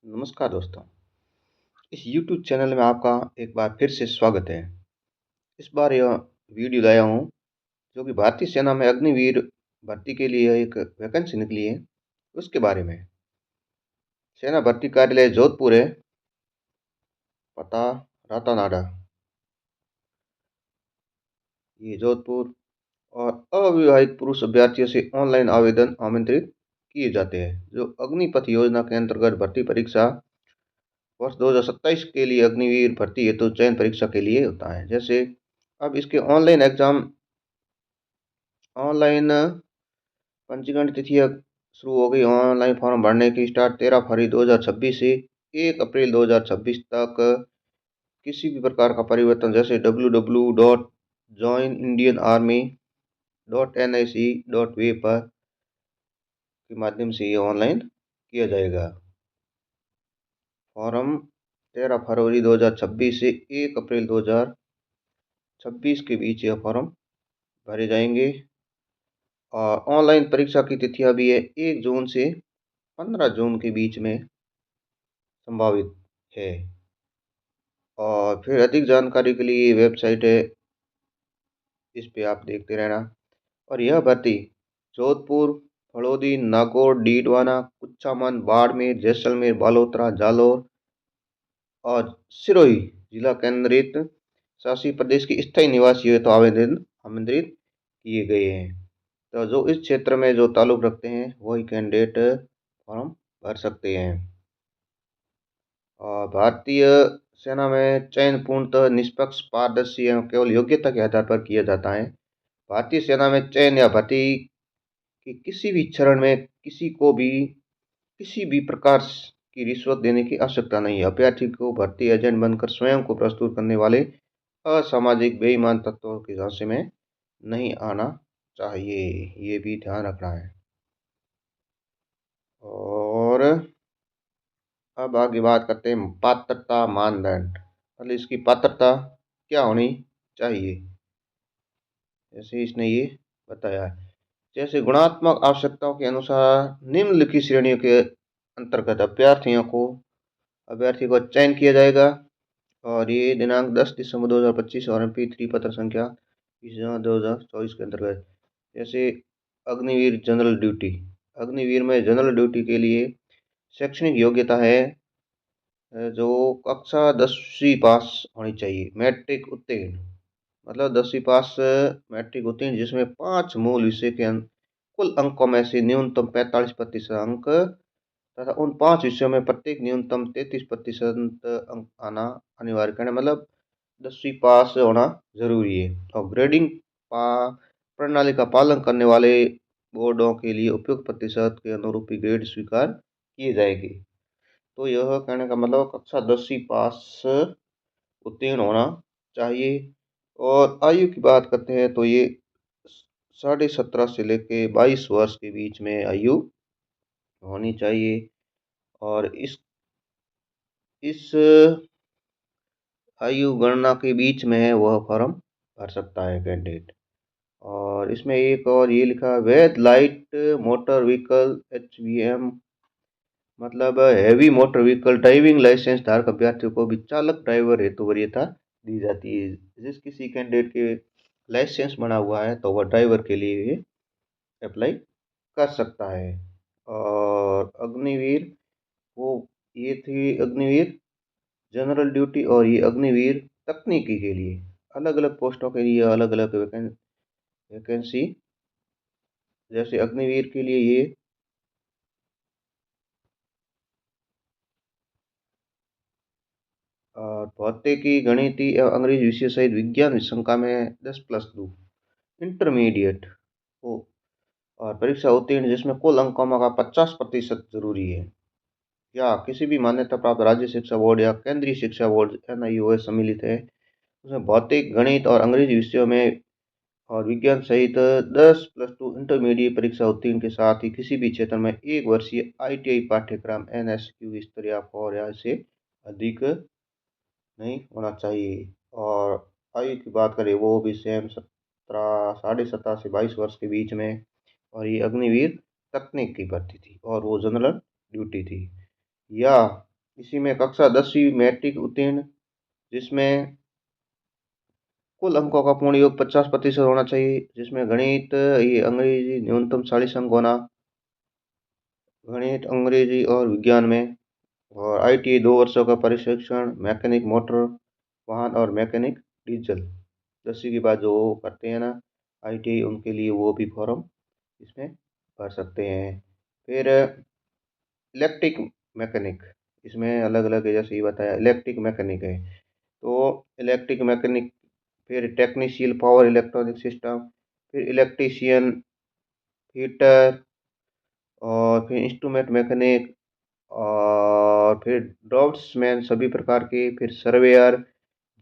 नमस्कार दोस्तों। इस YouTube चैनल में आपका एक बार फिर से स्वागत है। इस बार यह वीडियो लाया हूँ जो कि भारतीय सेना में अग्निवीर भर्ती के लिए एक वैकेंसी निकली है, उसके बारे में। सेना भर्ती कार्यालय जोधपुर है, पता रातानाडा, ये जोधपुर। और अविवाहित पुरुष अभ्यर्थियों से ऑनलाइन आवेदन आमंत्रित किए जाते हैं। जो अग्निपथ योजना के अंतर्गत भर्ती परीक्षा वर्ष 2027 के लिए अग्निवीर भर्ती हेतु चयन परीक्षा के लिए होता है। जैसे अब इसके ऑनलाइन एग्जाम, ऑनलाइन पंजीकरण तिथि अब शुरू हो गई। ऑनलाइन फॉर्म भरने की स्टार्ट 13 फरवरी 2026 से 1 अप्रैल 2026 तक। किसी भी प्रकार का परिवर्तन जैसे www.joinindianarmy.nic.वे पर के माध्यम से ये ऑनलाइन किया जाएगा। फॉर्म 13 फरवरी 2026 से 1 अप्रैल 2026 के बीच यह फॉर्म भरे जाएंगे। और ऑनलाइन परीक्षा की तिथियां भी है 1 जून से 15 जून के बीच में संभावित है। और फिर अधिक जानकारी के लिए वेबसाइट है, इस पे आप देखते रहना। और यह भर्ती जोधपुर, फड़ौदी, नागौर, डीडवाना, कुचामन, बाड़मेर, जैसलमेर, बालोतरा, जालौर और सिरोही जिला केंद्रित शासित प्रदेश के स्थायी निवासी तो आवेदन आमंत्रित किए गए हैं। तो जो इस क्षेत्र में जो ताल्लुक रखते हैं वही कैंडिडेट फॉर्म भर सकते हैं। और भारतीय सेना में चयन पूर्णतः निष्पक्ष, पारदर्शी एवं केवल योग्यता के आधार पर किया जाता है। भारतीय सेना में चयन या भर्ती की किसी भी चरण में किसी भी प्रकार की रिश्वत देने की आवश्यकता नहीं है। अभ्यर्थी को भर्ती एजेंट बनकर स्वयं को प्रस्तुत करने वाले असामाजिक बेईमान तत्वों के झांसे में नहीं आना चाहिए, ये भी ध्यान रखना है। और अब आगे बात करते हैं पात्रता मानदंड, मतलब इसकी पात्रता क्या होनी चाहिए। जैसे इसने ये बताया है, जैसे गुणात्मक आवश्यकताओं के अनुसार निम्नलिखित श्रेणियों के अंतर्गत अभ्यर्थी को चयन किया जाएगा। और ये दिनांक 10 दिसंबर 2025 और MP3 पत्र संख्या 2024 के अंतर्गत। जैसे अग्निवीर जनरल ड्यूटी, अग्निवीर में जनरल ड्यूटी के लिए शैक्षणिक योग्यता है जो कक्षा 10वीं पास होनी चाहिए, मैट्रिक उत्तीर्ण, मतलब 10वीं पास मैट्रिक उत्तीर्ण, जिसमें 5 मूल विषय के कुल अंकों में से न्यूनतम 45% अंक तथा उन 5 विषयों में प्रत्येक न्यूनतम 33% अंक आना अनिवार्य करना, मतलब 10वीं पास होना जरूरी है। और ग्रेडिंग प्रणाली का पालन करने वाले बोर्डों के लिए उपयुक्त प्रतिशत के अनुरूप ही ग्रेड स्वीकार किए जाएंगे। तो यह कहने का मतलब कक्षा 10वीं पास उत्तीर्ण होना चाहिए। और आयु की बात करते हैं तो ये 17.5 से लेके 22 वर्ष के बीच में आयु होनी चाहिए। और इस आयु गणना के बीच में है वह फॉर्म भर सकता है कैंडिडेट। और इसमें एक और ये लिखा, वैध लाइट मोटर व्हीकल HVM, मतलब heavy motor vehicle driving licence धारक अभ्यर्थियों को भी चालक ड्राइवर हेतु वरीयता दी जाती है। जिस किसी कैंडिडेट के लाइसेंस बना हुआ है तो वह ड्राइवर के लिए अप्लाई कर सकता है। और अग्निवीर, वो ये थी अग्निवीर जनरल ड्यूटी, और ये अग्निवीर तकनीकी के लिए अलग अलग पोस्टों के लिए अलग अलग वैकेंसी। जैसे अग्निवीर के लिए ये और भौतिकी, गणितीय एवं अंग्रेजी विषय सहित विज्ञान विषयांका में 10+2 इंटरमीडिएट हो और परीक्षा उत्तीर्ण जिसमें कुल अंकों का 50% जरूरी है, या किसी भी मान्यता प्राप्त राज्य शिक्षा बोर्ड या केंद्रीय शिक्षा बोर्ड NIOS सम्मिलित है, उसमें भौतिक, गणित और अंग्रेजी विषयों में और विज्ञान सहित 10+2 इंटरमीडिएट परीक्षा उत्तीर्ण के साथ ही किसी भी क्षेत्र में 1 वर्षीय ITI पाठ्यक्रम NSQ स्तर या 4 या से अधिक नहीं होना चाहिए। और आयु की बात करें वो भी सेम 17 से 22 वर्ष के बीच में। और ये अग्निवीर तकनीक की भर्ती थी और वो जनरल ड्यूटी थी। या इसी में कक्षा 10वीं मैट्रिक उत्तीर्ण, जिसमें कुल अंकों का पूर्ण योग 50% होना चाहिए, जिसमें गणित, ये अंग्रेजी न्यूनतम 40 अंक होना, गणित, अंग्रेजी और विज्ञान में। और ITI 2 वर्षों का प्रशिक्षण, मैकेनिक मोटर वाहन और मैकेनिक डीजल। 10वीं के बाद जो करते हैं ना ITI, उनके लिए वो भी फॉर्म इसमें भर सकते हैं। फिर इलेक्ट्रिक मैकेनिक, इसमें अलग अलग जैसे ही बताया इलेक्ट्रिक मैकेनिक है, तो इलेक्ट्रिक मैकेनिक, फिर टेक्नीशियन पावर इलेक्ट्रॉनिक सिस्टम, फिर इलेक्ट्रीशियन, हीटर, और फिर इंस्ट्रूमेंट मैकेनिक, और फिर ड्राफ्ट्समैन सभी प्रकार के, फिर सर्वेयर,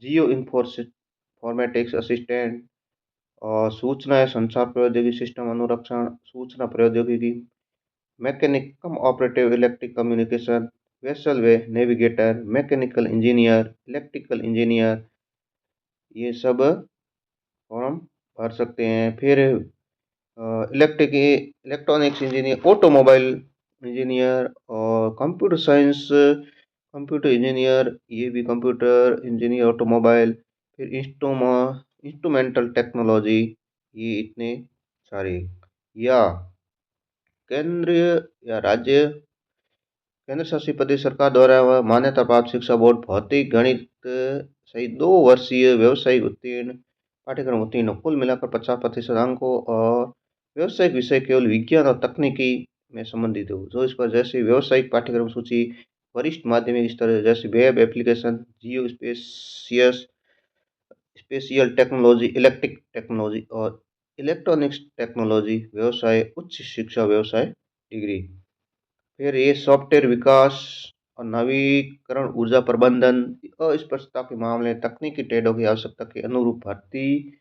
जियो इन्फॉर्मेटिक्स असिस्टेंट, और सूचना या संचार प्रौद्योगिकी सिस्टम अनुरक्षण, सूचना प्रौद्योगिकी, mechanic cum operative electric communication, vessel way navigator, mechanical engineer, electrical engineer, ये सब फॉर्म भर सकते हैं। फिर इलेक्ट्रॉनिक्स इंजीनियर, ऑटोमोबाइल इंजीनियर, और कंप्यूटर साइंस कंप्यूटर इंजीनियर, ये भी कंप्यूटर इंजीनियर ऑटोमोबाइल, फिर इंस्ट्रूमेंटल टेक्नोलॉजी, ये इतने सारे। या केंद्रीय या राज्य केंद्र शासित प्रदेश सरकार द्वारा मान्यता प्राप्त शिक्षा बोर्ड भौतिक गणित सहित 2 वर्षीय व्यवसायिक उत्तीर्ण पाठ्यक्रम उत्तीर्ण, कुल मिलाकर 50% अंकों, और व्यवसायिक विषय केवल विज्ञान और तकनीकी में संबंधित हो, जो इस पर जैसे व्यवसायिक पाठ्यक्रम सूची वरिष्ठ माध्यमिक स्तर जैसे web application, geo spacious spatial technology, electric technology और इलेक्ट्रॉनिक्स टेक्नोलॉजी, व्यवसाय उच्च शिक्षा व्यवसाय डिग्री। फिर ये सॉफ्टवेयर विकास और नवीकरण, ऊर्जा प्रबंधन, अस्पष्टता के मामले, तकनीकी ट्रेडों की आवश्यकता के अनुरूप भर्ती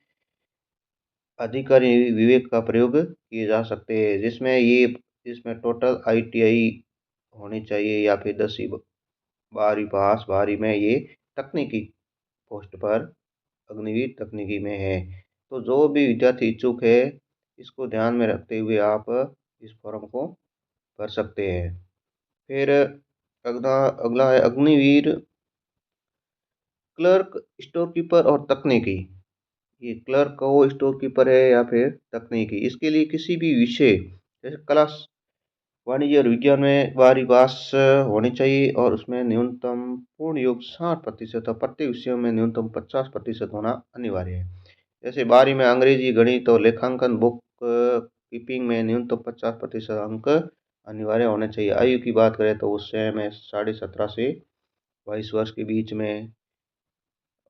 अधिकारी विवेक का प्रयोग किए जा सकते हैं, जिसमें टोटल ITI होनी चाहिए या फिर 10वीं 12वीं पास, 12वीं में ये तकनीकी पोस्ट पर अग्निवीर तकनीकी में है। तो जो भी विद्यार्थी इच्छुक है, इसको ध्यान में रखते हुए आप इस फॉर्म को भर सकते हैं। फिर अगला अगला है अग्निवीर क्लर्क, स्टोर कीपर और तकनीकी। ये क्लर्क हो, स्टोर कीपर है या फिर तकनीकी, इसके लिए किसी भी विषय जैसे कला, वाणिज्य और विज्ञान में 12वीं पास होनी चाहिए, और उसमें न्यूनतम पूर्ण योग 60% और प्रत्येक विषयों में न्यूनतम 50% होना अनिवार्य है। जैसे 12वीं में अंग्रेजी, गणित और लेखांकन, बुक कीपिंग में न्यूनतम 50% अंक अनिवार्य होने चाहिए। आयु की बात करें तो उस समय में 17.5 से 22 वर्ष के बीच में।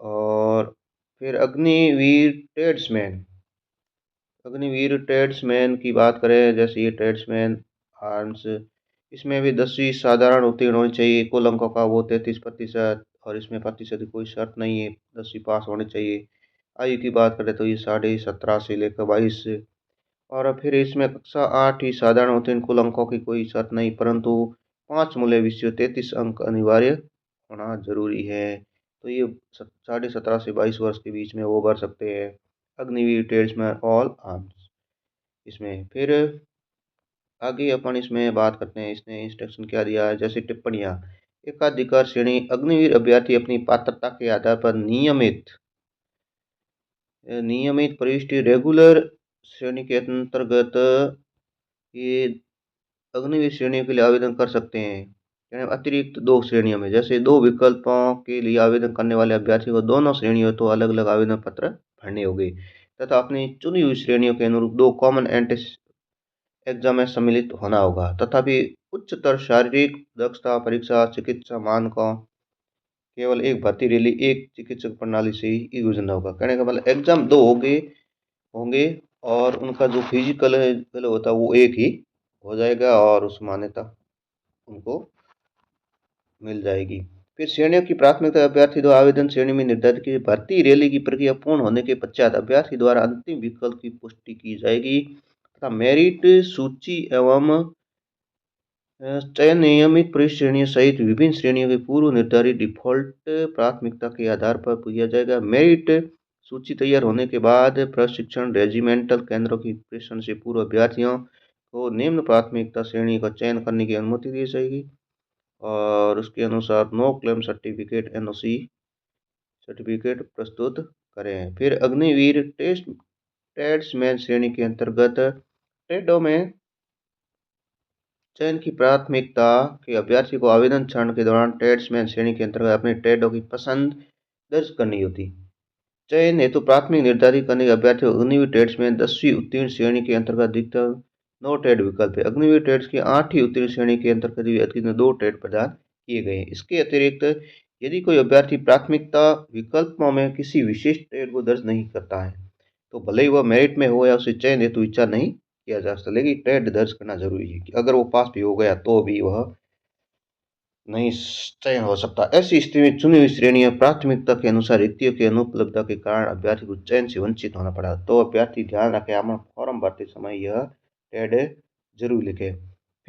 और फिर अग्निवीर ट्रेड्समैन की बात करें, जैसे ये ट्रेड्समैन आर्म्स, इसमें भी 10वीं साधारण उत्तीर्ण होनी चाहिए, कुल अंकों का वो 33%, और इसमें प्रतिशत की कोई शर्त नहीं है, 10वीं पास होनी चाहिए। आयु की बात करें तो ये 17.5 से लेकर 22 से। और फिर इसमें कक्षा 8 साधारण उत्तीर्ण, कुल अंकों की कोई शर्त नहीं, परंतु 5 मूल्य विषयों 33 अंक अनिवार्य होना जरूरी है। तो ये 17.5 से 22 वर्ष के बीच में वो भर सकते हैं अग्निवीर ट्रेड्समैन ऑल आर्म्स इसमें। फिर आगे अपन इसमें बात करते हैं, इसने इंस्ट्रक्शन क्या दिया है, जैसे टिप्पणियाँ। एकाधिकार श्रेणी, अग्निवीर अभ्यर्थी अपनी पात्रता के आधार पर नियमित प्रविष्टि रेगुलर श्रेणी के अंतर्गत ये अग्निवीर श्रेणियों के लिए आवेदन कर सकते हैं। यानी अतिरिक्त 2 श्रेणियों में, जैसे 2 विकल्पों के लिए आवेदन करने वाले अभ्यर्थी को दोनों श्रेणियों तो अलग अलग आवेदन पत्र भरने होंगे, तथा अपनी चुनी हुई श्रेणियों के अनुरूप 2 कॉमन एंट्रेंस एग्जाम में सम्मिलित होना होगा, तथापि उच्चतर शारीरिक दक्षता परीक्षा चिकित्सा मानकों केवल एक भर्ती रैली, एक चिकित्सक प्रणाली से ही गुजरना होगा। कहने का मतलब एग्जाम 2 होंगे, और उनका जो फिजिकल होता है वो एक ही हो जाएगा, और उस मान्यता उनको मिल जाएगी। फिर श्रेणियों की प्राथमिकता, अभ्यर्थी द्वारा आवेदन श्रेणी में निर्धारित की भर्ती रैली की प्रक्रिया पूर्ण होने के पश्चात अभ्यर्थी द्वारा अंतिम विकल्प की पुष्टि की जाएगी, तथा मेरिट सूची एवं चयन नियमित प्रवेश श्रेणियों सहित विभिन्न श्रेणियों के पूर्व निर्धारित डिफॉल्ट प्राथमिकता के आधार पर किया जाएगा। मेरिट सूची तैयार होने के बाद प्रशिक्षण रेजिमेंटल केंद्रों की प्रेषण से पूर्व अभ्यर्थियों को निम्न प्राथमिकता श्रेणी का चयन करने की अनुमति दी जाएगी। और उसके अनुसार no claim certificate NOC certificate प्रस्तुत करें। फिर अग्निवीर ट्रेड्समैन श्रेणी के अंतर्गत ट्रेडों में चयन की प्राथमिकता के अभ्यर्थी को आवेदन चरण के दौरान ट्रेड्समैन श्रेणी के अंतर्गत अपने ट्रेडों की पसंद दर्ज करनी होती। चयन हेतु प्राथमिक निर्धारित करने के अभ्यर्थी को अग्निवीर ट्रेड्समैन 10वीं उत्तीर्ण श्रेणी के अंतर्गत अधिकतम 9 ट्रेड विकल्प है। अग्निवीर ट्रेड्स की 8वीं उत्तीर्ण श्रेणी के अंतर्गत भी अधिकतम 2 ट्रेड प्रदान किए गए हैं। इसके अतिरिक्त यदि कोई अभ्यर्थी प्राथमिकता विकल्पों में किसी विशेष ट्रेड को दर्ज नहीं करता है तो भले ही वह मेरिट में हो या उसे चयन हेतु विचार नहीं किया जा सकता, लेकिन ट्रेड दर्ज करना जरूरी है कि अगर वो पास भी हो गया तो भी वह नहीं चयन हो सकता। ऐसी स्थिति में चुनी हुई श्रेणियां प्राथमिकता के अनुसार रिक्तियों की अनुपलब्धता के कारण अभ्यर्थी को चयन से वंचित होना पड़ा। तो अभ्यर्थी ध्यान रखें, आप फॉर्म भरते समय यह ट्रेड जरूर लिखें।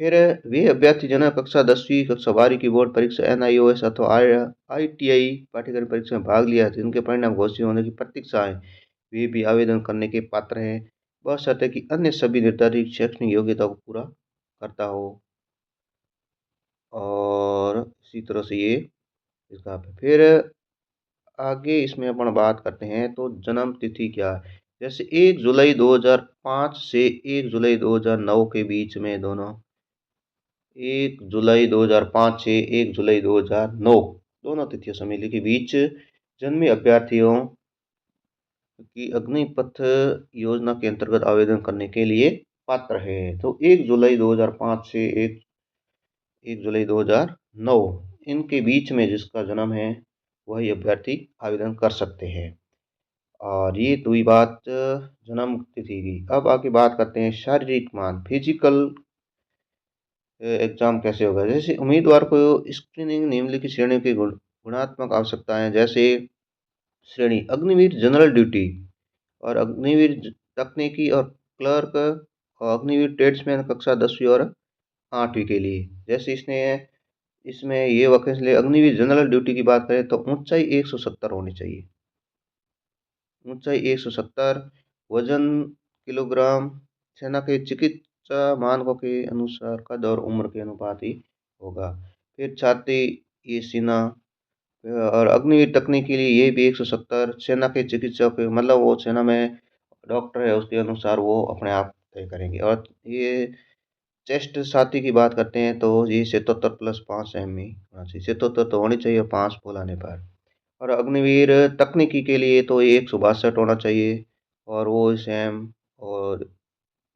फिर वे अभ्यर्थी जिन्होंने कक्षा 10वीं कक्षा 12वीं की बोर्ड परीक्षा NIOS अथवा ITI पाठ्यक्रम परीक्षा में भाग लिया जिनके परिणाम घोषित होने की प्रतीक्षा है वे भी आवेदन करने के पात्र हैं, बशर्ते कि अन्य सभी निर्धारित शैक्षणिक योग्यता को पूरा करता हो। और इसी तरह से ये इसका फिर आगे इसमें अपन बात करते हैं तो जन्म तिथि क्या है। जैसे 1 जुलाई 2005 से 1 जुलाई 2009 के बीच में दोनों 1 जुलाई 2005 से 1 जुलाई 2009 दोनों तिथियों सम्मिलित के बीच जन्मे अभ्यर्थियों की अग्निपथ योजना के अंतर्गत आवेदन करने के लिए पात्र है। तो 1 जुलाई 2005 से 1 जुलाई 2009 इनके बीच में जिसका जन्म है वही अभ्यर्थी आवेदन कर सकते हैं। और ये तो हुई बात जन्म तिथि की। अब आगे बात करते हैं शारीरिक मान, फिजिकल एग्जाम कैसे होगा। जैसे उम्मीदवार को स्क्रीनिंग निम्नलिखित श्रेणियों की गुणात्मक आवश्यकताएं, जैसे श्रेणी अग्निवीर जनरल ड्यूटी और अग्निवीर तकनीकी और क्लर्क और अग्निवीर ट्रेड्समैन कक्षा 10वीं और 8वीं के लिए। जैसे इसमें ये वैकेंसी लिए अग्निवीर जनरल ड्यूटी की बात करें तो ऊंचाई 170 होनी चाहिए, ऊंचाई 170, वजन किलोग्राम, सेना के चिकित्सा मानकों के अनुसार कद और उम्र के अनुपात ही होगा। फिर छाती ये सीना और अग्निवीर तकनीक के लिए ये भी 170, सेना के चिकित्सक मतलब वो सेना में डॉक्टर है उसके अनुसार वो अपने आप तय करेंगे। और ये चेस्ट छाती की बात करते हैं तो ये 77 प्लस 5 सेमी होना चाहिए, 77 तो होनी चाहिए 5 फुलाने पर। और अग्निवीर तकनीकी के लिए तो ये 162 होना चाहिए और वो सेम। और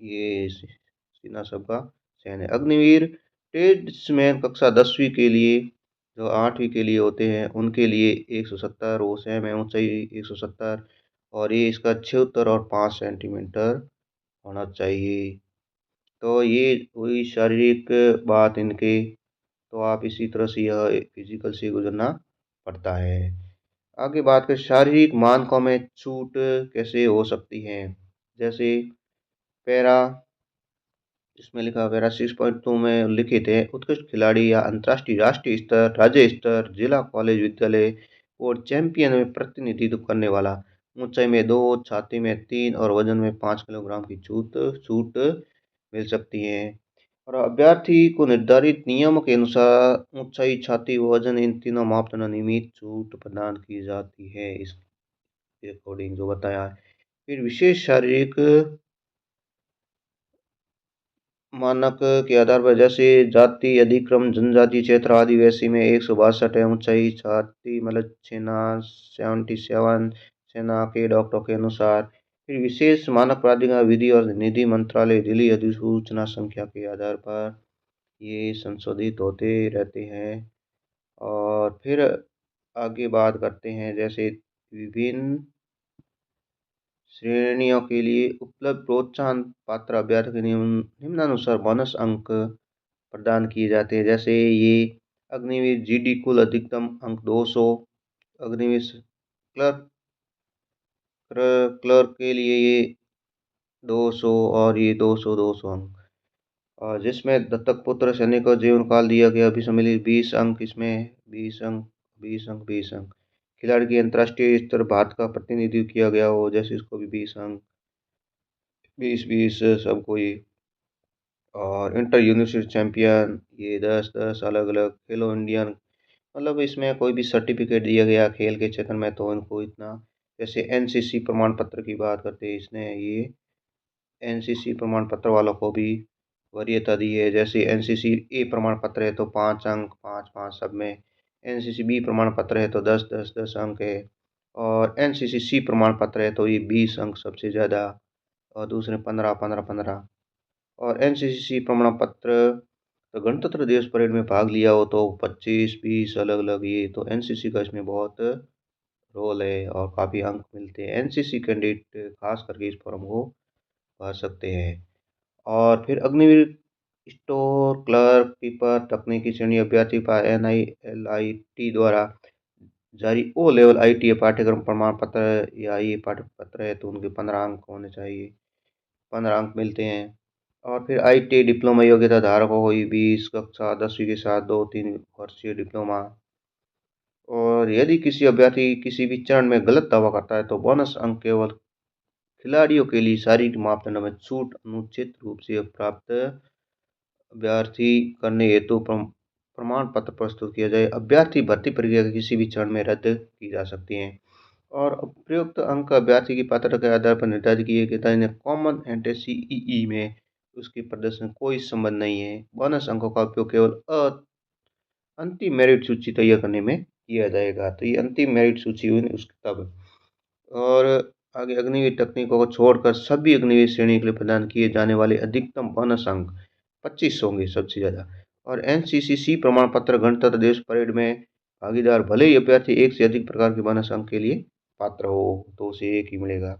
ये सीना सबका सेम है। अग्निवीर ट्रेड्समैन कक्षा 10वीं के लिए जो 8वीं के लिए होते हैं उनके लिए 170 वो सेम है, ऊंचाई 170 और ये इसका 76 और 5 सेंटीमीटर होना चाहिए। तो ये हुई शारीरिक बात इनके। तो आप इसी तरह से यह फिजिकल से गुजरना पड़ता है। आगे बात करें शारीरिक मानकों में छूट कैसे हो सकती है। जैसे पैरा इसमें लिखा पैरा 6.2 में लिखित है उत्कृष्ट खिलाड़ी या अंतर्राष्ट्रीय राष्ट्रीय स्तर राज्य स्तर जिला कॉलेज विद्यालय और चैंपियन में प्रतिनिधित्व करने वाला, ऊंचाई में 2, छाती में 3 और वजन में 5 किलोग्राम की छूट मिल सकती है। और अभ्यर्थी को निर्धारित नियमों के अनुसार ऊंचाई, छाती व वजन इन तीनों मापदंडों नियमित छूट प्रदान की जाती है इसके अकॉर्डिंग जो बताया है। फिर विशेष शारीरिक मानक के आधार पर जैसे जाति अधिक्रम जनजाति क्षेत्र आदिवासी में 162 है ऊंचाई, छाती मतलब सेना 77 सेना के डॉक्टरों के अनुसार। फिर विशेष मानक प्राधिकरण विधि और निधि मंत्रालय दिल्ली अधिसूचना संख्या के आधार पर ये संशोधित होते रहते हैं। और फिर आगे बात करते हैं जैसे विभिन्न श्रेणियों के लिए उपलब्ध प्रोत्साहन पात्र अभ्यर्थी के निम्नानुसार बोनस अंक प्रदान किए जाते हैं। जैसे ये अग्निवीर GD कुल अधिकतम अंक 200, अग्निवीर क्लर्क क्लर्क के लिए ये 200 और ये 200 अंक। और जिसमें दत्तक पुत्र सैनिक को जीवन काल दिया गया अभी सम्मिलित 20 अंक, इसमें 20 अंक 20 अंक 20 अंक। खिलाड़ी की अंतर्राष्ट्रीय स्तर भारत का प्रतिनिधित्व किया गया हो जैसे इसको भी 20 अंक 20 20 सबको ये। और इंटर यूनिवर्सिटी चैंपियन, ये 10-10 अलग-अलग खेलो इंडियन, मतलब इसमें कोई भी सर्टिफ़िकेट दिया गया खेल के क्षेत्र में तो इनको इतना, जैसे एनसीसी प्रमाण पत्र की बात करते हैं, इसने ये एनसीसी प्रमाण पत्र वालों को भी वरीयता दी है। जैसे एनसीसी ए प्रमाण पत्र है तो 5 अंक, 5-5 सब में। एनसीसी बी प्रमाण पत्र है तो 10-10 अंक है। और एनसीसी सी प्रमाण पत्र है तो ये 20 अंक सबसे ज़्यादा, और दूसरे 15-15-15। और एनसीसी प्रमाण पत्र तो गणतंत्र दिवस परेड में भाग लिया हो तो 25-20 अलग-अलग, ये तो एनसीसी का इसमें बहुत रोल है और काफ़ी अंक मिलते हैं। एनसीसी कैंडिडेट खास करके इस फॉर्म को भर सकते हैं। और फिर अग्निवीर स्टोर क्लर्क कीपर तकनीकी श्रेणी अभ्यर्थी पर NILIT द्वारा जारी ओ लेवल ITA पाठ्यक्रम प्रमाण पत्र या ये पाठ्य पत्र है तो उनके 15 अंक होने चाहिए, 15 अंक मिलते हैं। और फिर ITA डिप्लोमा योग्यता धारकों को हुई 20 कक्षा 10वीं के साथ 2-3 वर्षीय डिप्लोमा। और यदि किसी अभ्यर्थी किसी भी चरण में गलत दावा करता है तो बोनस अंक केवल खिलाड़ियों के लिए शारीरिक मापदंडों में छूट अनुचित रूप से प्राप्त अभ्यर्थी करने हेतु प्रमाण पत्र प्रस्तुत किया जाए। अभ्यर्थी भर्ती प्रक्रिया के किसी भी चरण में रद्द की जा सकती हैं। और उपयुक्त अंक अभ्यर्थी की पात्रता के आधार पर निर्धारित किए गए हैं। कॉमन एंट्रेंस CEE में उसके प्रदर्शन कोई संबंध नहीं है। बोनस अंकों का उपयोग केवल अंतिम मेरिट सूची तैयार करने में किया जाएगा। तो ये अंतिम मेरिट सूची हुई उसकी तब। और आगे अग्निवीर तकनीकों को छोड़कर सभी अग्निवीर श्रेणी के लिए प्रदान किए जाने वाले अधिकतम बोनस अंक 25 होंगे सबसे ज़्यादा। और NCCC प्रमाण पत्र गणतंत्र दिवस परेड में भागीदार भले ही अभ्यर्थी एक से अधिक प्रकार के बोनस अंक के लिए पात्र हो तो उसे एक ही मिलेगा।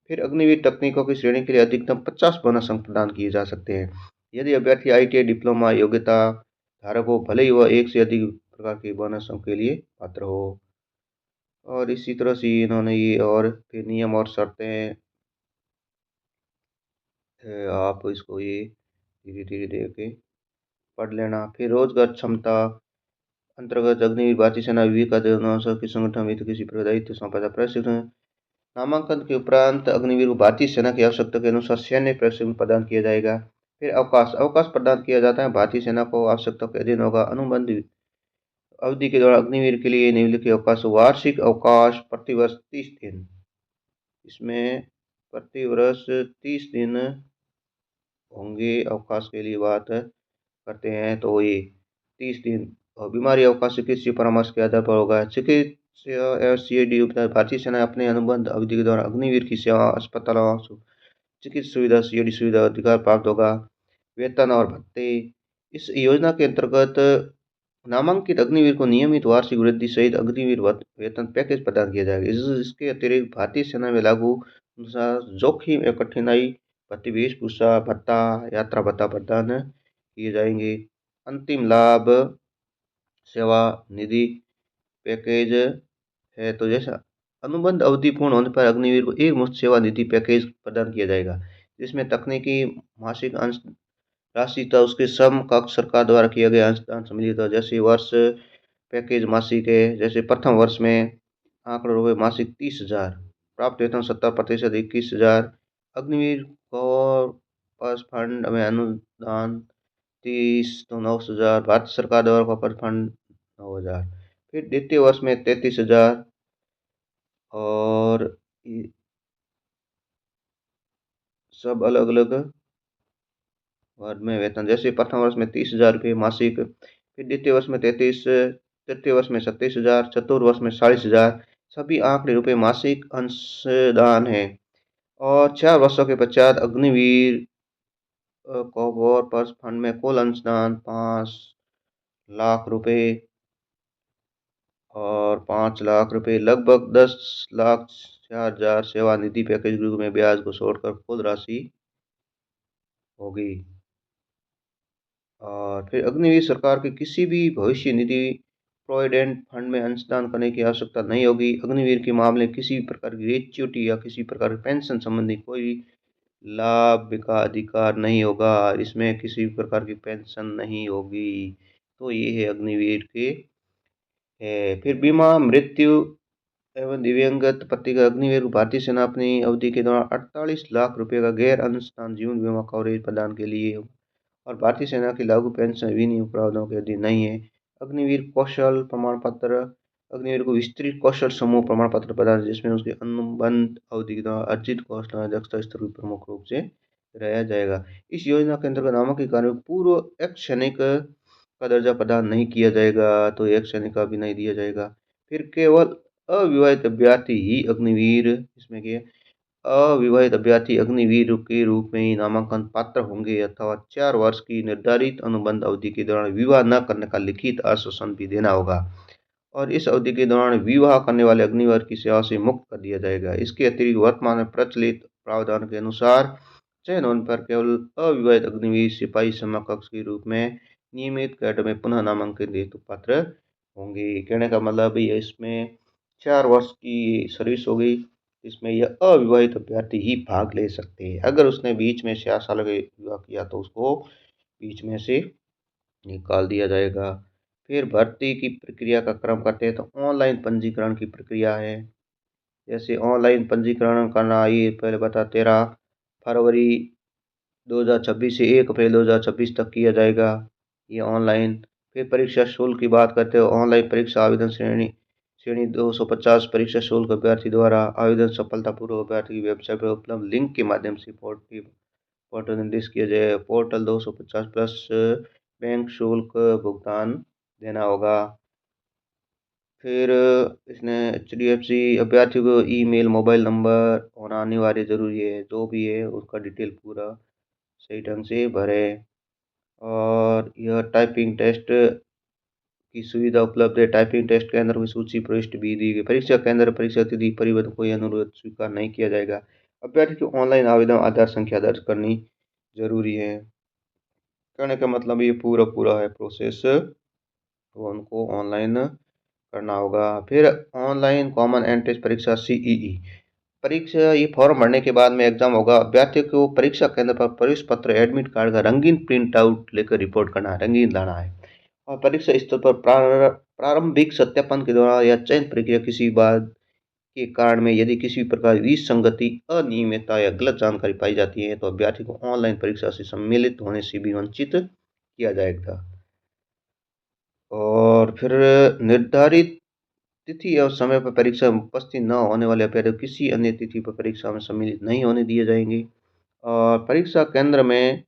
फिर अग्निवीर तकनीकों की श्रेणी के लिए अधिकतम 50 बोनस अंक प्रदान किए जा सकते हैं। यदि अभ्यर्थी ITA डिप्लोमा योग्यता धारक हो भले ही वह एक से अधिक प्रकार के बोनस अंक के लिए पात्र हो। और इसी तरह से इन्होंने ये और फिर नियम और शर्तें आप इसको ये धीरे धीरे देख के पढ़ लेना। फिर रोजगार क्षमता अंतर्गत अग्निवीर भारतीय सेना विवेक अनुसार के संगठन में तो किसी दायित्व सौंपा था। प्रशिक्षण नामांकन के उपरांत अग्निवीर को भारतीय सेना की आवश्यकता के अनुसार सैन्य प्रशिक्षण प्रदान किया जाएगा। फिर अवकाश अवकाश प्रदान किया जाता है। भारतीय सेना को आवश्यकता के अधीन होगा। अनुबंध अवधि के दौरान अग्निवीर के लिए निम्नलिखित अवकाश वार्षिक अवकाश प्रतिवर्ष 30 दिन। इसमें प्रतिवर्ष 30 दिन होंगे अवकाश के लिए बात करते हैं तो ये 30 दिन। और बीमारी अवकाश चिकित्सीय परामर्श के आधार पर होगा। चिकित्सा CAD उपचार भारतीय सेना अपने अनुबंध अवधि के दौरान अग्निवीर की सेवा अस्पतालों चिकित्सा सुविधा CAD सुविधा अधिकार प्राप्त होगा। वेतन और भत्ते इस योजना के अंतर्गत नामांकित अग्निवीर को नियमित वार्षिक वृद्धि सहित अग्निवीर वेतन पैकेज प्रदान किया जाएगा। इसके अतिरिक्त भारतीय सेना में लागू अनुसार जोखिम एवं कठिनाई भत्ते वेशभूषा भत्ता यात्रा भत्ता प्रदान किए जाएंगे। अंतिम लाभ सेवा निधि पैकेज है तो जैसा अनुबंध अवधि पूर्ण होने पर अग्निवीर को एक मुफ्त सेवा निधि पैकेज प्रदान किया जाएगा जिसमें तकनीकी मासिक अंश राशि था उसके समकक्ष सरकार द्वारा किया गया अंशदान सम्मिलित था। जैसे वर्ष पैकेज मासिक है, जैसे प्रथम वर्ष में आंकड़े रुपये मासिक 30,000, प्राप्त वेतन 70% 21,000, अग्निवीर कॉर्पस फंड में अनुदान 30 तो 9,000, भारत सरकार द्वारा कॉर्पस फंड 9,000। फिर द्वितीय वर्ष में 33,000 और सब अलग अलग वर्ग में वेतन। जैसे प्रथम वर्ष में 30,000 रुपये मासिक, फिर द्वितीय वर्ष में 33, तृतीय वर्ष में 27,000, चतुर्थ वर्ष में 40,000, सभी आंकड़े रुपये मासिक अंशदान है। और 4 वर्षों के पश्चात अग्निवीर कॉर्पस फंड में कुल अंशदान 5,00,000 रुपये और 5,00,000 रुपये लगभग 10,04,000 सेवा निधि पैकेज के रूप में ब्याज को छोड़कर कुल राशि होगी। और फिर अग्निवीर सरकार के किसी भी भविष्य निधि प्रोविडेंट फंड में अंशदान करने की आवश्यकता नहीं होगी। अग्निवीर के मामले में किसी भी प्रकार की ग्रेच्युटी या किसी प्रकार की पेंशन संबंधी कोई लाभ का अधिकार नहीं होगा। इसमें किसी भी प्रकार की पेंशन नहीं होगी। तो ये है अग्निवीर के फिर बीमा मृत्यु एवं दिव्यांगत पति का अग्निवीर भारतीय सेना अपनी अवधि के दौरान 48 लाख रुपए का गैर अंशदान जीवन बीमा कवरेज प्रदान के लिए और भारतीय सेना की लागू पेंशन विनियोग प्रावधानों के अधीन नहीं है। अग्निवीर कौशल प्रमाण पत्र, अग्निवीर को विस्तृत कौशल समूह प्रमाण पत्र प्रदान जिसमें उसके अनुबंध अवधि के दौरान अर्जित कौशल दक्षता स्तर भी प्रमुख रूप से रहा जाएगा। इस योजना के अंतर्गत नामांकित कार्य पूर्व एक्स सैनिक का दर्जा प्रदान नहीं किया जाएगा, तो एक्स सैनिक का भी नहीं दिया जाएगा। फिर केवल अविवाहित अभ्यर्थी ही अग्निवीर, इसमें क्या अविवाहित अभ्यर्थी अग्निवीर के रूप में ही नामांकन पात्र होंगे अथवा 4 वर्ष की निर्धारित अनुबंध अवधि के दौरान विवाह न करने का लिखित आश्वासन भी देना होगा और इस अवधि के दौरान विवाह करने वाले अग्निवीर की सेवा से मुक्त कर दिया जाएगा। इसके अतिरिक्त वर्तमान में प्रचलित प्रावधान के अनुसार चयन होने पर केवल अविवाहित अग्निवीर सिपाही समकक्ष के रूप में नियमित कैडर में पुनः नामांकन हेतु पात्र होंगे। कहने का मतलब इसमें 4 वर्ष की सर्विस हो गई, इसमें यह अविवाहित अभ्यर्थी ही भाग ले सकते हैं। अगर उसने बीच में 6 साल के विवाह किया तो उसको बीच में से निकाल दिया जाएगा। फिर भर्ती की प्रक्रिया का क्रम करते हैं तो ऑनलाइन पंजीकरण की प्रक्रिया है। जैसे ऑनलाइन पंजीकरण करना, ये पहले बता 13 फरवरी 2026 से 1 अप्रैल 2026 तक किया जाएगा, ये ऑनलाइन। फिर परीक्षा शुल्क की बात करते हो, ऑनलाइन परीक्षा आवेदन श्रेणी श्रेणी 250 परीक्षा शुल्क अभ्यर्थी द्वारा आवेदन सफलतापूर्वक अभ्यर्थी की वेबसाइट पर उपलब्ध लिंक के माध्यम से पोर्टल निर्दिष्ट किया जाए। पोर्टल 250 प्लस बैंक शुल्क भुगतान देना होगा। फिर इसने HDFC अभ्यर्थियों को ईमेल मोबाइल नंबर होना अनिवार्य जरूरी है, जो भी है उसका डिटेल पूरा सही ढंग से भरे। और यह टाइपिंग टेस्ट की सुविधा उपलब्ध है। टाइपिंग टेस्ट केंद्र की सूची प्रविष्ट भी दी गई। परीक्षा केंद्र परीक्षा तिथि परिवर्तन कोई अनुरोध स्वीकार नहीं किया जाएगा। अभ्यर्थी को ऑनलाइन आवेदन आधार संख्या दर्ज करनी जरूरी है। कहने का मतलब ये पूरा पूरा है प्रोसेस, तो उनको ऑनलाइन करना होगा। फिर ऑनलाइन कॉमन एंट्रेंस परीक्षा CEE परीक्षा, ये फॉर्म भरने के बाद में एग्जाम होगा। अभ्यर्थी को परीक्षा केंद्र पर प्रवेश पत्र एडमिट कार्ड का रंगीन प्रिंट आउट लेकर रिपोर्ट करना है, रंगीन लाना है। और परीक्षा स्थल पर प्रारंभिक सत्यापन के दौरान या चयन प्रक्रिया किसी बात के कारण में यदि किसी प्रकार की विसंगति, अनियमितता या गलत जानकारी पाई जाती है तो अभ्यर्थी को ऑनलाइन परीक्षा से सम्मिलित होने से भी वंचित किया जाएगा। और फिर निर्धारित तिथि और समय पर परीक्षा में उपस्थित न होने वाले अभ्यर्थी किसी अन्य तिथि पर परीक्षा में सम्मिलित नहीं होने दिए जाएंगे। और परीक्षा केंद्र में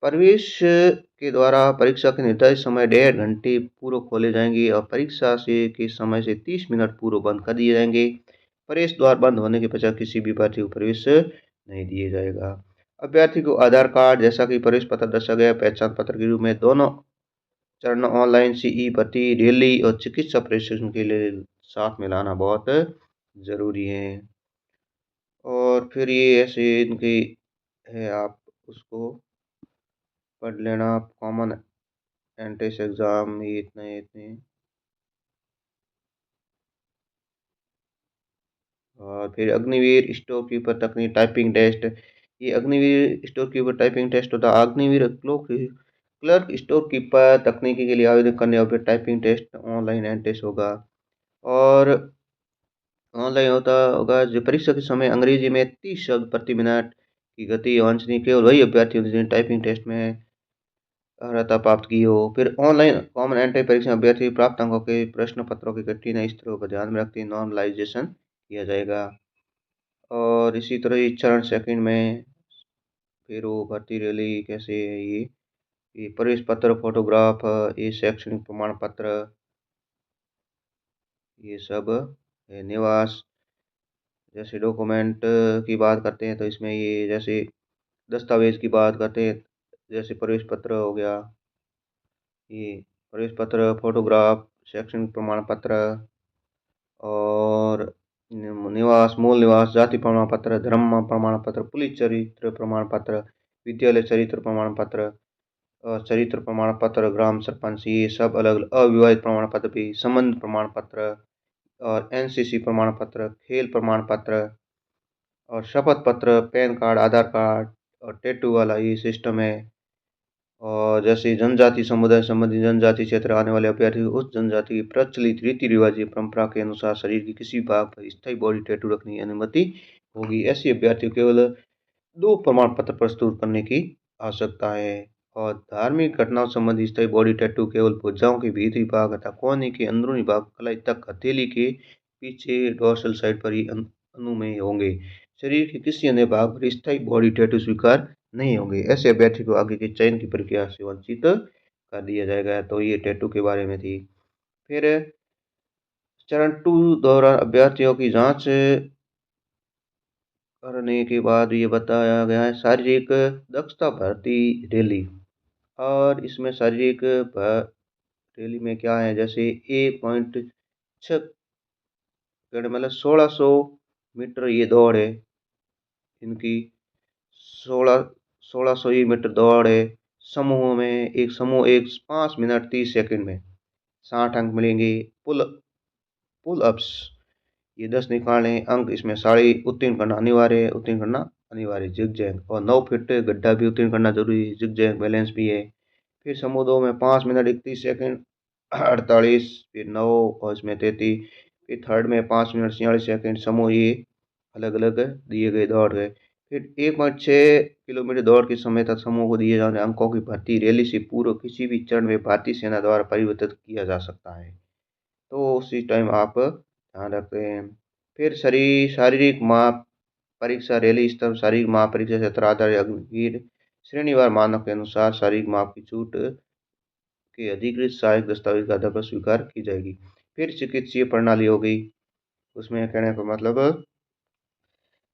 प्रवेश के द्वारा परीक्षा के निर्धारित समय 1.5 घंटे पूर्व खोले जाएंगे और परीक्षा से के समय से 30 मिनट पूर्व बंद कर दिए जाएंगे। प्रवेश द्वार बंद होने के पश्चात किसी भी अभ्यर्थी को प्रवेश नहीं दिया जाएगा। अभ्यर्थी को आधार कार्ड जैसा कि प्रवेश पत्र दर्शाया गया पहचान पत्र के रूप में दोनों चरण ऑनलाइन CE भर्ती रैली और चिकित्सा प्रशिक्षण के लिए साथ में लाना बहुत ज़रूरी है। और फिर ये ऐसे इनकी है, आप उसको पढ़ लेना। कॉमन एंट्रेंस एग्ज़ाम ये इतने इतने। और फिर अग्निवीर स्टोर कीपर तकनीक टाइपिंग टेस्ट, ये Agniveer storekeeper typing test होता है। अग्निवीर क्लर्क स्टोर कीपर तकनीकी के लिए आवेदन करने और फिर टाइपिंग टेस्ट ऑनलाइन एंट्रेंस होगा। और ऑनलाइन होता होगा जो परीक्षा के समय अंग्रेजी में 30 शब्द प्रति मिनट की गति वांछनीय केवल वही अभ्यर्थी होते जिन्हें टाइपिंग टेस्ट में अर्हता प्राप्त की हो। फिर ऑनलाइन कॉमन एंट्री परीक्षा अभ्यर्थी प्राप्त अंकों के प्रश्न पत्रों के कठिनाई स्तरों को ध्यान में रखते हुए नॉर्मलाइजेशन किया जाएगा। और इसी तरह ये चरण सेकंड में फिर वो भर्ती रैली कैसे है, ये प्रवेश पत्र फोटोग्राफ, ये शैक्षणिक प्रमाण पत्र, ये सब है। निवास जैसे डॉक्यूमेंट की बात करते हैं तो इसमें ये जैसे दस्तावेज की बात करते हैं, जैसे प्रवेश पत्र हो गया, ये प्रवेश पत्र, फोटोग्राफ, शैक्षणिक प्रमाण पत्र और निवास, मूल निवास, जाति प्रमाण पत्र, धर्म प्रमाण पत्र, पुलिस चरित्र प्रमाण पत्र, विद्यालय चरित्र प्रमाण पत्र, चरित्र प्रमाण पत्र, ग्राम सरपंच, ये सब अलग अलग। अविवाहित प्रमाण पत्र भी, संबंध प्रमाण पत्र और NCC प्रमाण पत्र, खेल प्रमाण पत्र और शपथ पत्र, पैन कार्ड, आधार कार्ड और टैटू वाला ये सिस्टम है। और जैसे जनजाति समुदाय संबंधी जनजाति क्षेत्र आने वाले अभ्यर्थी उस जनजाति की प्रचलित रीति रिवाज या परंपरा के अनुसार शरीर की किसी भाग पर स्थायी बॉडी टैटू रखने की अनुमति होगी। ऐसे अभ्यर्थी को केवल 2 प्रमाण पत्र प्रस्तुत करने की आवश्यकता है। और धार्मिक घटनाओं संबंधी स्थायी बॉडी टैटू केवल भुजाओं के भीतरी भाग अर्थात कोहनी के अंदरूनी भाग कलाई तक हथेली के पीछे डोर्सल साइड पर ही अनुमेय होंगे। शरीर के किसी अन्य भाग पर स्थायी बॉडी टैटू स्वीकार नहीं होंगे। ऐसे अभ्यर्थी को आगे के चयन की प्रक्रिया से वंचित कर दिया जाएगा। तो ये टैटू के बारे में थी। फिर चरण 2 दौरान अभ्यर्थियों की जांच करने के बाद ये बताया गया है शारीरिक दक्षता भर्ती रैली। और इसमें शारीरिक रैली में क्या है, जैसे 1.6 मतलब 1600 मीटर ये दौड़ है इनकी। 1600 ही मीटर दौड़ है। समूह में एक समूह 5 मिनट 30 सेकंड में 60 अंक मिलेंगे। पुल अप्स ये 10 निकालने अंक, इसमें साड़ी उत्तीर्ण करना अनिवार्य है, उत्तीर्ण करना अनिवार्य। जिग जैग और 9 फीट गड्ढा भी उत्तीर्ण करना जरूरी है। जिग जैग बैलेंस भी है। फिर समूह 2 में 5 मिनट 31 सेकंड 48, फिर 9 और इसमें 33। फिर थर्ड में 5 मिनट 46 सेकंड। समूह ये अलग अलग दिए गए दौड़ गए। फिर 1.6 किलोमीटर दौड़ के समय तक समूह को दिए जाने अंकों की भर्ती रैली से पूर्व किसी भी चरण में भारतीय सेना द्वारा परिवर्तित किया जा सकता है। तो उसी टाइम आप ध्यान रखते हैं। फिर शारीरिक माप परीक्षा रैली स्तर शारीरिक माप परीक्षा क्षेत्र आधारित अग्निवीर श्रेणीवार मानक के अनुसार शारीरिक माप की छूट के अधिकृत सहायक दस्तावेज के आधार पर स्वीकार की जाएगी। फिर चिकित्सीय प्रणाली हो गई, उसमें कहने का मतलब।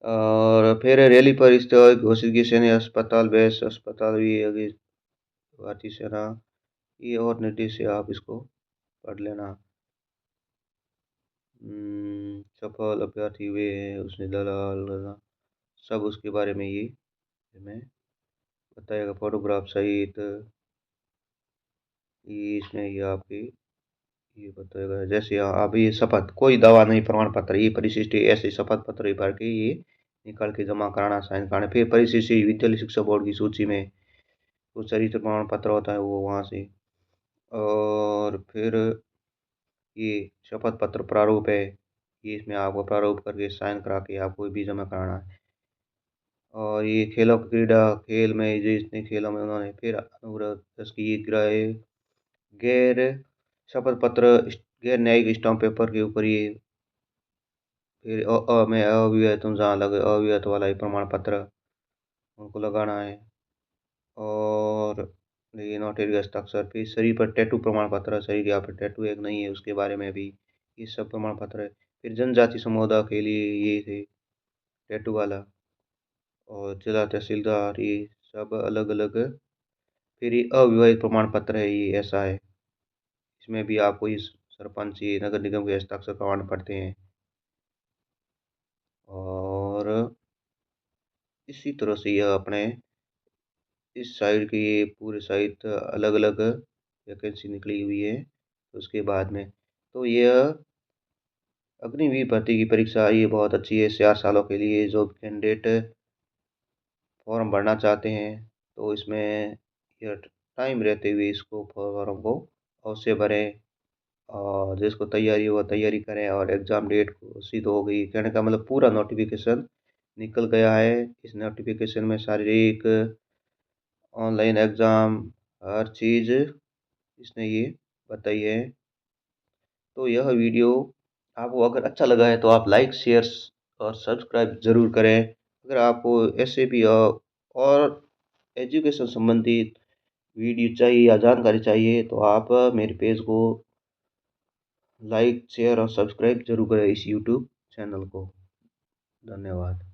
और फिर रैली पर स्थित घोषित की सैन्य अस्पताल बेस अस्पताल भी अभी भारतीय सेना ये और निर्देश से आप इसको पढ़ लेना। सफल अभ्यर्थी हुए हैं उसने दलाल सब उसके बारे में ये हमें बताएगा। फोटोग्राफ सहित ये इसमें ये आपकी ये बताएगा। जैसे अब ये शपथ कोई दवा नहीं प्रमाण पत्र ये परिशिष्ट ऐसे शपथ पत्र भर के ये निकाल के जमा कराना साइन कराना। फिर परिशिष्ट विद्यालय शिक्षा बोर्ड की सूची में कुछ चरित्र प्रमाण पत्र होता है वो वहाँ से। और फिर ये शपथ पत्र प्रारूप है, ये इसमें आपको प्रारूप करके साइन करा के आपको भी जमा कराना है। और ये खेलों की क्रीड़ा खेल में जितने खेलों में उन्होंने फिर अनुग्रह की ग्रह गैर शपथ पत्र गैर न्यायिक स्टाम्प पेपर के ऊपर ये फिर में अविवाहित जहाँ लगे अविवाहित वाला ही प्रमाण पत्र उनको लगाना है। और ये नोटरी हस्ताक्षर। फिर शरीर पर टैटू प्रमाण पत्र शरीर यहाँ पर टैटू एक नहीं है उसके बारे में भी ये सब प्रमाण पत्र है। फिर जनजाति समुदाय के लिए ये थे टैटू वाला। और जिला तहसीलदार ये सब अलग अलग। फिर ये अविवाहित प्रमाण पत्र है ये ऐसा है, इसमें भी आपको इस सरपंच ये नगर निगम के हस्ताक्षर करवाने पड़ते हैं। और इसी तरह से यह अपने इस साइड की ये पूरे साइड अलग अलग वैकेंसी निकली हुई है उसके बाद में। तो यह अग्निवीर भर्ती की परीक्षा ये बहुत अच्छी है 4 सालों के लिए। जो कैंडिडेट फॉर्म भरना चाहते हैं तो इसमें यह टाइम रहते हुए इसको फॉर्म को अवश्य भरें। और जिसको तैयारी हो तैयारी करें। और एग्ज़ाम डेट घोषित हो गई कहने का मतलब पूरा नोटिफिकेशन निकल गया है। इस नोटिफिकेशन में शारीरिक ऑनलाइन एग्ज़ाम हर चीज़ इसने ये बताई है। तो यह वीडियो आपको अगर अच्छा लगा है तो आप लाइक शेयर और सब्सक्राइब ज़रूर करें। अगर आपको ऐसे भी और एजुकेशन संबंधित वीडियो चाहिए या जानकारी चाहिए तो आप मेरे पेज को लाइक शेयर और सब्सक्राइब जरूर करें इस यूट्यूब चैनल को। धन्यवाद।